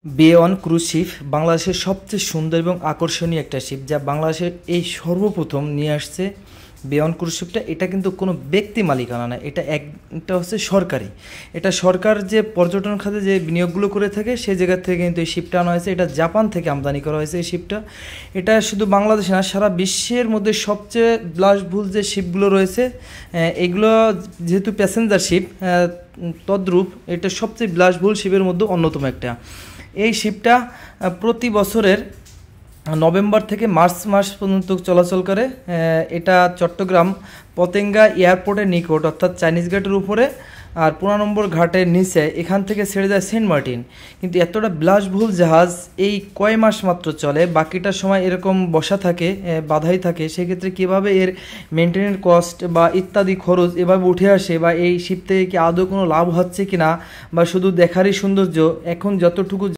বে-ওয়ান cruise sheep বাংলাদেশের সবচেয়ে সুন্দর এবং আকর্ষণীয় একটা শিপ, যা বাংলাদেশের এই সর্বপ্রথম নিয়ে আসছে। বে-ওয়ান ক্রুজ শিপটা এটা কিন্তু কোনো ব্যক্তি মালিকানা না, এটা হচ্ছে সরকারি। এটা সরকার যে পর্যটন খাতে যে বিনিয়োগগুলো করে থাকে সেই জায়গা থেকে কিন্তু এই শিপটা আনা হয়েছে। এটা জাপান থেকে আমদানি করা হয়েছে এই শিপটা। এটা শুধু বাংলাদেশে না, সারা বিশ্বের মধ্যে সবচেয়ে বিলাসবহুল যে শিপগুলো রয়েছে এগুলো যেহেতু প্যাসেঞ্জার শিপ, তদ্রূপ এটা সবচেয়ে বিলাসবহুল শিপের মধ্যে অন্যতম একটা। এই শিপটা প্রতি বছরের নভেম্বর থেকে মার্চ মাস পর্যন্ত চলাচল করে। এটা চট্টগ্রাম পতেঙ্গা এয়ারপোর্টের নিকট, অর্থাৎ চাইনিজ গেটের উপরে আর 15 নম্বর ঘাটের নিচে, এখান থেকে ছেড়ে যায় সেন্ট মার্টিন। কিন্তু এতটা বিলাসবহুল জাহাজ এই কয় মাস মাত্র চলে, বাকিটা সময় এরকম বসা থাকে, বাধাই থাকে। সেক্ষেত্রে কীভাবে এর মেনটেনের কস্ট বা ইত্যাদি খরচ এভাবে উঠে আসে, বা এই শিপ থেকে কি আদৌ কোনো লাভ হচ্ছে কি না, বা শুধু দেখারই সৌন্দর্য, এখন যতটুকু